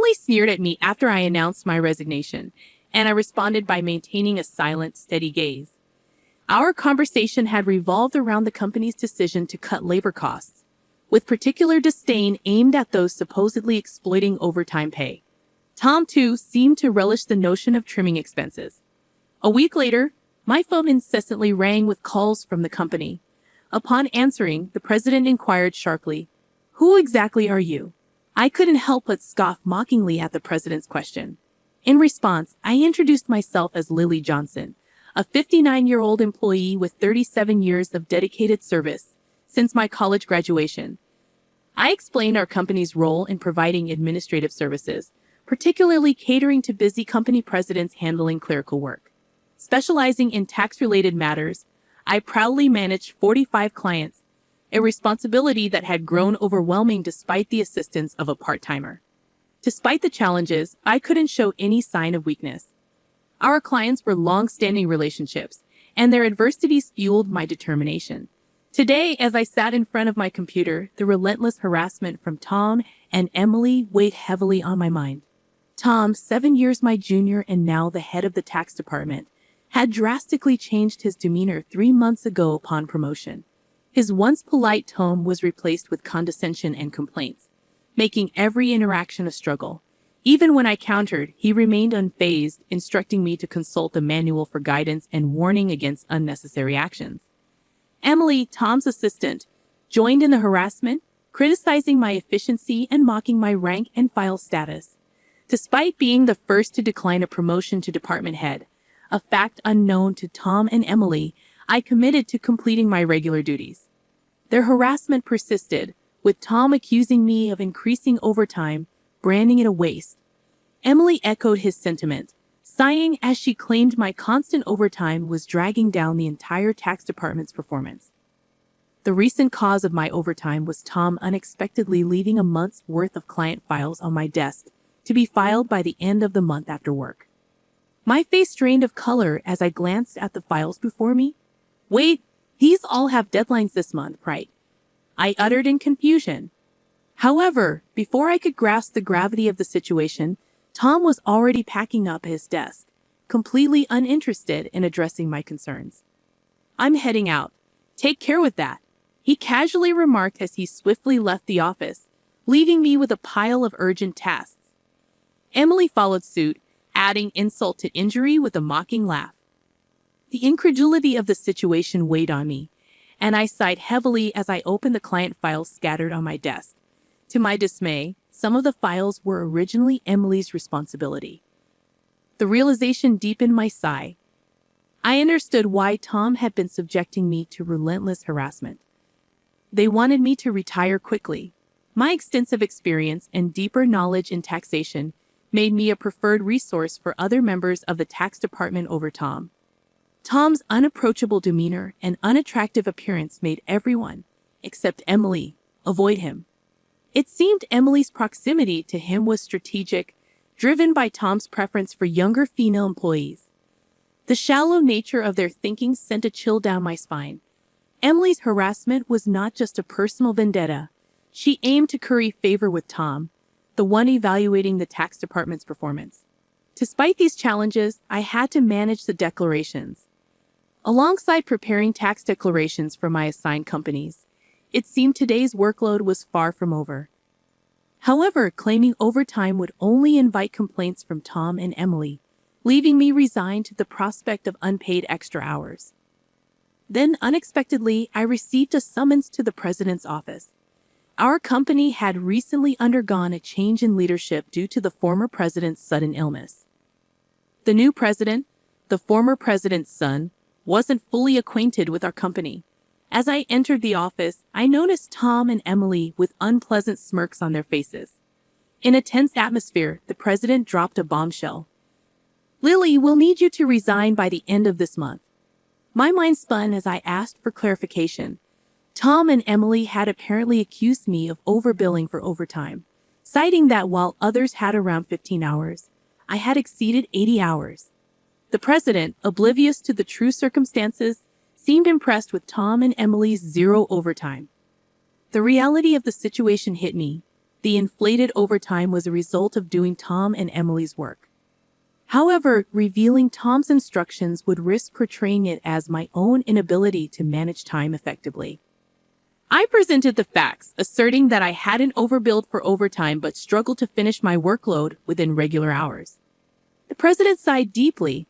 Emily sneered at me after I announced my resignation, and I responded by maintaining a silent, steady gaze. Our conversation had revolved around the company's decision to cut labor costs, with particular disdain aimed at those supposedly exploiting overtime pay. Tom, too, seemed to relish the notion of trimming expenses. A week later, my phone incessantly rang with calls from the company. Upon answering, the president inquired sharply, "Who exactly are you?" I couldn't help but scoff mockingly at the president's question. In response, I introduced myself as Lily Johnson, a 59-year-old employee with 37 years of dedicated service since my college graduation. I explained our company's role in providing administrative services, particularly catering to busy company presidents handling clerical work. Specializing in tax-related matters, I proudly managed 45 clients, a responsibility that had grown overwhelming despite the assistance of a part-timer. Despite the challenges, I couldn't show any sign of weakness. Our clients were long-standing relationships, and their adversities fueled my determination. Today, as I sat in front of my computer, the relentless harassment from Tom and Emily weighed heavily on my mind. Tom, 7 years my junior and now the head of the tax department, had drastically changed his demeanor 3 months ago upon promotion. His once polite tone was replaced with condescension and complaints, making every interaction a struggle. Even when I countered, he remained unfazed, instructing me to consult a manual for guidance and warning against unnecessary actions. Emily, Tom's assistant, joined in the harassment, criticizing my efficiency and mocking my rank and file status. Despite being the first to decline a promotion to department head, a fact unknown to Tom and Emily, I committed to completing my regular duties. Their harassment persisted, with Tom accusing me of increasing overtime, branding it a waste. Emily echoed his sentiment, sighing as she claimed my constant overtime was dragging down the entire tax department's performance. The recent cause of my overtime was Tom unexpectedly leaving a month's worth of client files on my desk to be filed by the end of the month after work. My face drained of color as I glanced at the files before me. "Wait, these all have deadlines this month, right?" I uttered in confusion. However, before I could grasp the gravity of the situation, Tom was already packing up his desk, completely uninterested in addressing my concerns. "I'm heading out. Take care with that," he casually remarked as he swiftly left the office, leaving me with a pile of urgent tasks. Emily followed suit, adding insult to injury with a mocking laugh. The incredulity of the situation weighed on me, and I sighed heavily as I opened the client files scattered on my desk. To my dismay, some of the files were originally Emily's responsibility. The realization deepened my sigh. I understood why Tom had been subjecting me to relentless harassment. They wanted me to retire quickly. My extensive experience and deeper knowledge in taxation made me a preferred resource for other members of the tax department over Tom. Tom's unapproachable demeanor and unattractive appearance made everyone, except Emily, avoid him. It seemed Emily's proximity to him was strategic, driven by Tom's preference for younger female employees. The shallow nature of their thinking sent a chill down my spine. Emily's harassment was not just a personal vendetta. She aimed to curry favor with Tom, the one evaluating the tax department's performance. Despite these challenges, I had to manage the declarations. Alongside preparing tax declarations for my assigned companies, it seemed today's workload was far from over. However, claiming overtime would only invite complaints from Tom and Emily, leaving me resigned to the prospect of unpaid extra hours. Then, unexpectedly, I received a summons to the president's office. Our company had recently undergone a change in leadership due to the former president's sudden illness. The new president, the former president's son, wasn't fully acquainted with our company. As I entered the office, I noticed Tom and Emily with unpleasant smirks on their faces. In a tense atmosphere, the president dropped a bombshell. "Lily, we'll need you to resign by the end of this month." My mind spun as I asked for clarification. Tom and Emily had apparently accused me of overbilling for overtime, citing that while others had around 15 hours, I had exceeded 80 hours. The president, oblivious to the true circumstances, seemed impressed with Tom and Emily's zero overtime. The reality of the situation hit me. the inflated overtime was a result of doing Tom and Emily's work. However, revealing Tom's instructions would risk portraying it as my own inability to manage time effectively. I presented the facts, asserting that I hadn't overbilled for overtime but struggled to finish my workload within regular hours. The president sighed deeply,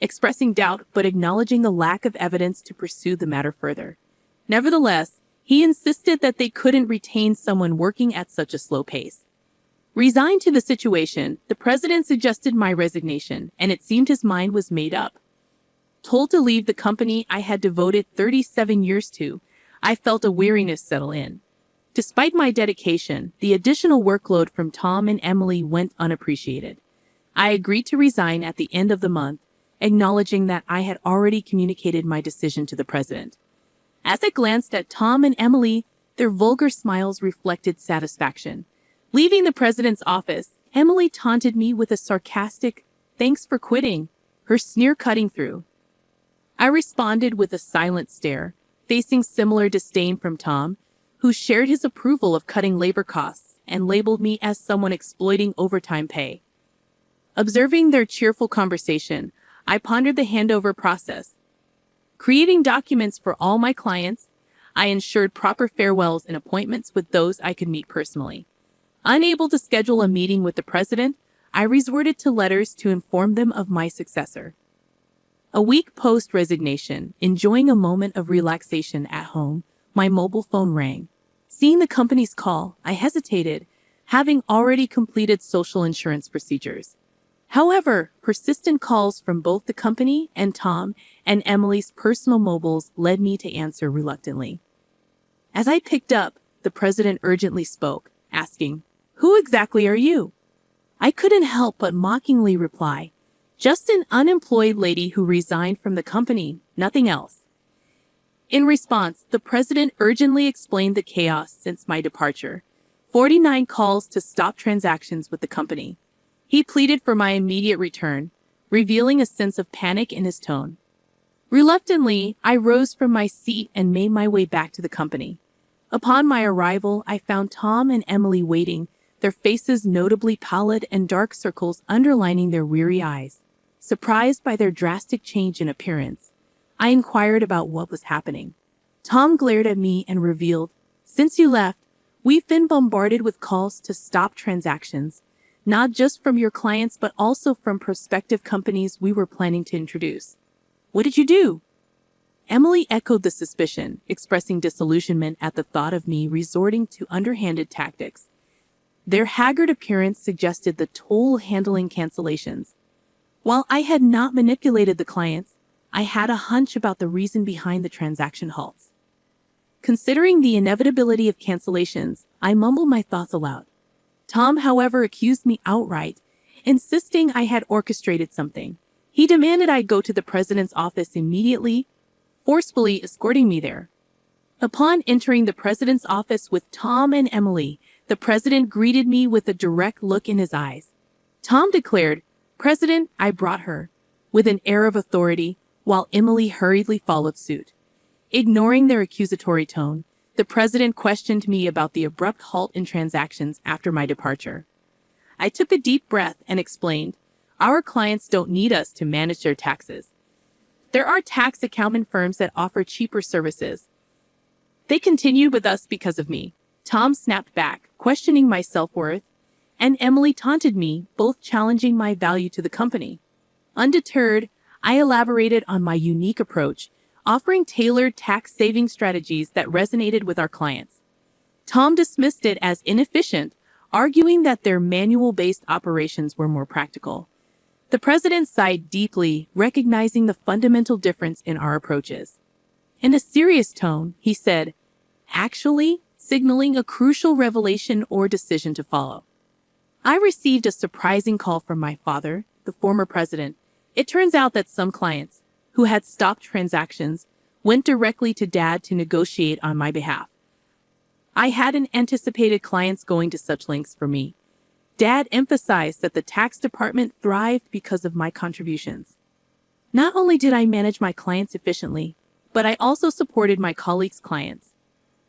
expressing doubt but acknowledging the lack of evidence to pursue the matter further. Nevertheless, he insisted that they couldn't retain someone working at such a slow pace. Resigned to the situation, the president suggested my resignation, and it seemed his mind was made up. Told to leave the company I had devoted 37 years to, I felt a weariness settle in. Despite my dedication, the additional workload from Tom and Emily went unappreciated. I agreed to resign at the end of the month, acknowledging that I had already communicated my decision to the president. As I glanced at Tom and Emily, their vulgar smiles reflected satisfaction. Leaving the president's office, Emily taunted me with a sarcastic, "Thanks for quitting," her sneer cutting through. I responded with a silent stare, facing similar disdain from Tom, who shared his approval of cutting labor costs and labeled me as someone exploiting overtime pay. Observing their cheerful conversation, I pondered the handover process. Creating documents for all my clients, I ensured proper farewells and appointments with those I could meet personally. Unable to schedule a meeting with the president, I resorted to letters to inform them of my successor. A week post-resignation, enjoying a moment of relaxation at home, my mobile phone rang. Seeing the company's call, I hesitated, having already completed social insurance procedures. However, persistent calls from both the company and Tom and Emily's personal mobiles led me to answer reluctantly. As I picked up, the president urgently spoke, asking, "Who exactly are you?" I couldn't help but mockingly reply, "Just an unemployed lady who resigned from the company, nothing else." In response, the president urgently explained the chaos since my departure. 49 calls to stop transactions with the company. He pleaded for my immediate return, revealing a sense of panic in his tone. Reluctantly, I rose from my seat and made my way back to the company. Upon my arrival, I found Tom and Emily waiting, their faces notably pallid and dark circles underlining their weary eyes. Surprised by their drastic change in appearance, I inquired about what was happening. Tom glared at me and revealed, "Since you left, we've been bombarded with calls to stop transactions, not just from your clients but also from prospective companies we were planning to introduce." "What did you do?" Emily echoed the suspicion, expressing disillusionment at the thought of me resorting to underhanded tactics. Their haggard appearance suggested the toll handling cancellations. While I had not manipulated the clients, I had a hunch about the reason behind the transaction halts. Considering the inevitability of cancellations, I mumbled my thoughts aloud. Tom, however, accused me outright, insisting I had orchestrated something. He demanded I go to the president's office immediately, forcefully escorting me there. Upon entering the president's office with Tom and Emily, the president greeted me with a direct look in his eyes. Tom declared, "President, I brought her," with an air of authority, while Emily hurriedly followed suit. Ignoring their accusatory tone, the president questioned me about the abrupt halt in transactions after my departure. I took a deep breath and explained, "Our clients don't need us to manage their taxes. There are tax accountant firms that offer cheaper services. They continued with us because of me." Tom snapped back, questioning my self-worth, and Emily taunted me, both challenging my value to the company. Undeterred, I elaborated on my unique approach, offering tailored tax-saving strategies that resonated with our clients. Tom dismissed it as inefficient, arguing that their manual-based operations were more practical. The president sighed deeply, recognizing the fundamental difference in our approaches. In a serious tone, he said, "Actually," signaling a crucial revelation or decision to follow. I received a surprising call from my father, the former president. It turns out that some clients, who had stopped transactions, went directly to Dad to negotiate on my behalf. I hadn't anticipated clients going to such lengths for me. Dad emphasized that the tax department thrived because of my contributions. Not only did I manage my clients efficiently, but I also supported my colleagues' clients,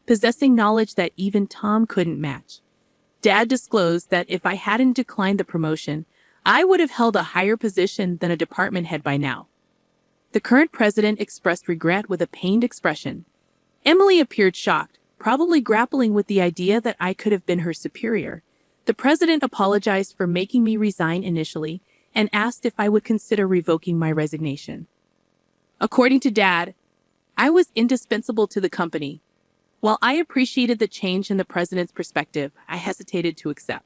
possessing knowledge that even Tom couldn't match. Dad disclosed that if I hadn't declined the promotion, I would have held a higher position than a department head by now. The current president expressed regret with a pained expression. Emily appeared shocked, probably grappling with the idea that I could have been her superior. The president apologized for making me resign initially and asked if I would consider revoking my resignation. According to Dad, I was indispensable to the company. While I appreciated the change in the president's perspective, I hesitated to accept.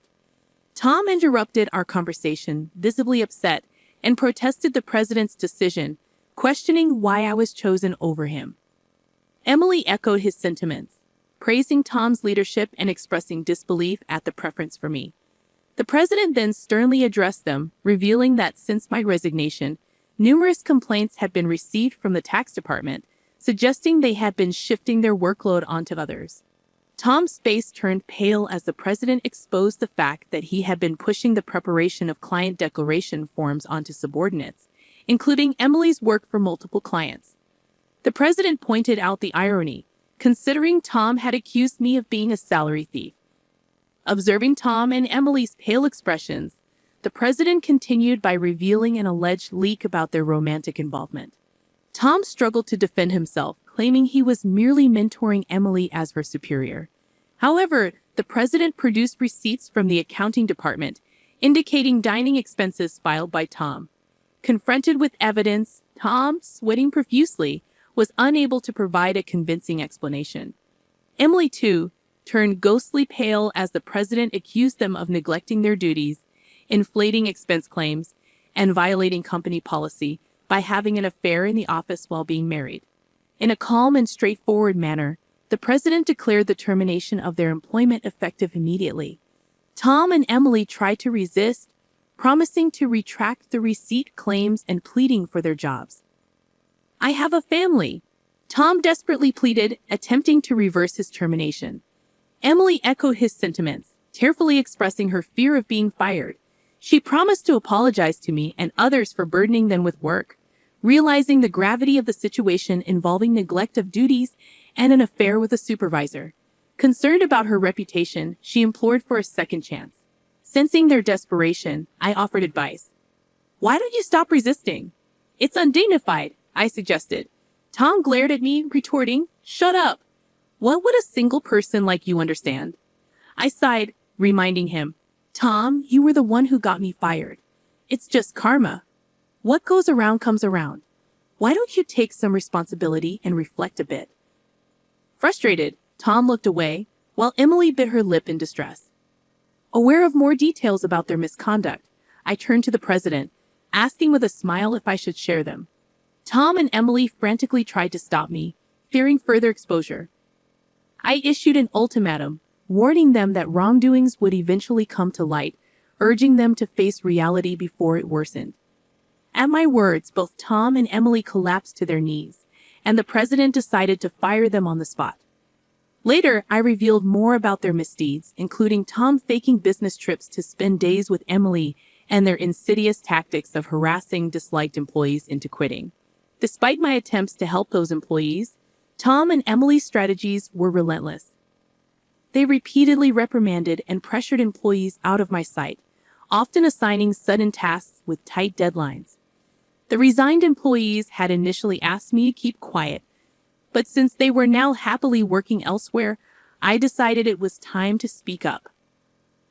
Tom interrupted our conversation, visibly upset, and protested the president's decision, questioning why I was chosen over him. Emily echoed his sentiments, praising Tom's leadership and expressing disbelief at the preference for me. The president then sternly addressed them, revealing that since my resignation, numerous complaints had been received from the tax department, suggesting they had been shifting their workload onto others. Tom's face turned pale as the president exposed the fact that he had been pushing the preparation of client declaration forms onto subordinates, including Emily's work for multiple clients. The president pointed out the irony, considering Tom had accused me of being a salary thief. Observing Tom and Emily's pale expressions, the president continued by revealing an alleged leak about their romantic involvement. Tom struggled to defend himself, claiming he was merely mentoring Emily as her superior. However, the president produced receipts from the accounting department, indicating dining expenses filed by Tom. Confronted with evidence, Tom, sweating profusely, was unable to provide a convincing explanation. Emily, too, turned ghostly pale as the president accused them of neglecting their duties, inflating expense claims, and violating company policy by having an affair in the office while being married. In a calm and straightforward manner, the president declared the termination of their employment effective immediately. Tom and Emily tried to resist, promising to retract the receipt claims and pleading for their jobs. "I have a family," Tom desperately pleaded, attempting to reverse his termination. Emily echoed his sentiments, tearfully expressing her fear of being fired. She promised to apologize to me and others for burdening them with work, realizing the gravity of the situation involving neglect of duties and an affair with a supervisor. Concerned about her reputation, she implored for a second chance. Sensing their desperation, I offered advice. "Why don't you stop resisting? It's undignified," I suggested. Tom glared at me, retorting, "Shut up. What would a single person like you understand?" I sighed, reminding him, "Tom, you were the one who got me fired. It's just karma. What goes around comes around. Why don't you take some responsibility and reflect a bit?" Frustrated, Tom looked away, while Emily bit her lip in distress. Aware of more details about their misconduct, I turned to the president, asking with a smile if I should share them. Tom and Emily frantically tried to stop me, fearing further exposure. I issued an ultimatum, warning them that wrongdoings would eventually come to light, urging them to face reality before it worsened. At my words, both Tom and Emily collapsed to their knees, and the president decided to fire them on the spot. Later, I revealed more about their misdeeds, including Tom faking business trips to spend days with Emily and their insidious tactics of harassing disliked employees into quitting. Despite my attempts to help those employees, Tom and Emily's strategies were relentless. They repeatedly reprimanded and pressured employees out of my sight, often assigning sudden tasks with tight deadlines. The resigned employees had initially asked me to keep quiet, but since they were now happily working elsewhere, I decided it was time to speak up.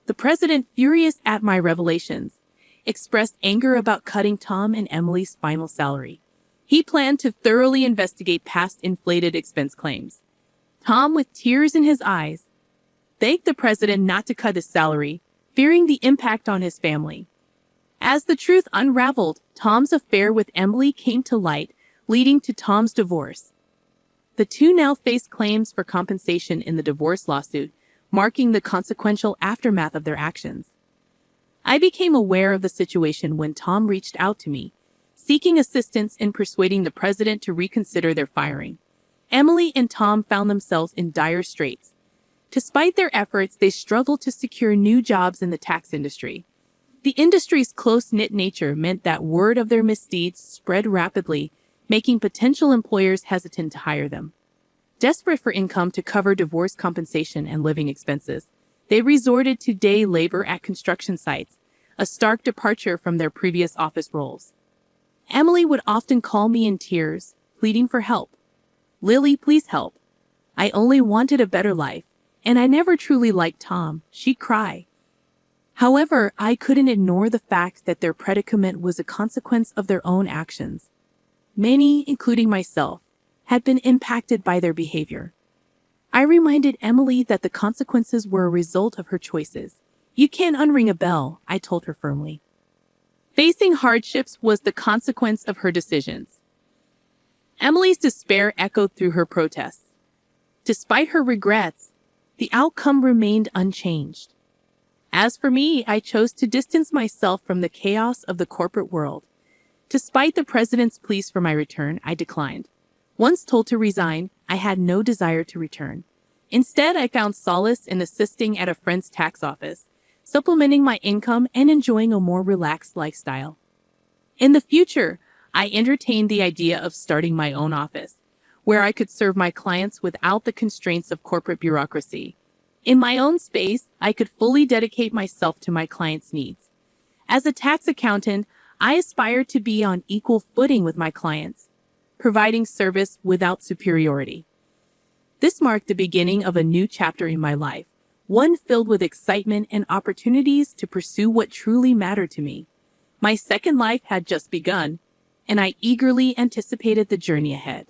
The president, furious at my revelations, expressed anger about cutting Tom and Emily's final salary. He planned to thoroughly investigate past inflated expense claims. Tom, with tears in his eyes, begged the president not to cut his salary, fearing the impact on his family. As the truth unraveled, Tom's affair with Emily came to light, leading to Tom's divorce. The two now faced claims for compensation in the divorce lawsuit, marking the consequential aftermath of their actions. I became aware of the situation when Tom reached out to me, seeking assistance in persuading the president to reconsider their firing. Emily and Tom found themselves in dire straits. Despite their efforts, they struggled to secure new jobs in the tax industry. The industry's close-knit nature meant that word of their misdeeds spread rapidly, making potential employers hesitant to hire them. Desperate for income to cover divorce compensation and living expenses, They resorted to day labor at construction sites, a stark departure from their previous office roles. Emily would often call me in tears, pleading for help. "Lily, please help. I only wanted a better life, and I never truly liked Tom," she'd cry. However, I couldn't ignore the fact that their predicament was a consequence of their own actions. Many, including myself, had been impacted by their behavior. I reminded Emily that the consequences were a result of her choices. "You can't unring a bell," I told her firmly. Facing hardships was the consequence of her decisions. Emily's despair echoed through her protests. Despite her regrets, the outcome remained unchanged. As for me, I chose to distance myself from the chaos of the corporate world. Despite the president's pleas for my return, I declined. Once told to resign, I had no desire to return. Instead, I found solace in assisting at a friend's tax office, supplementing my income and enjoying a more relaxed lifestyle. In the future, I entertained the idea of starting my own office, where I could serve my clients without the constraints of corporate bureaucracy. In my own space, I could fully dedicate myself to my clients' needs. As a tax accountant, I aspired to be on equal footing with my clients, providing service without superiority. This marked the beginning of a new chapter in my life, one filled with excitement and opportunities to pursue what truly mattered to me. My second life had just begun, and I eagerly anticipated the journey ahead.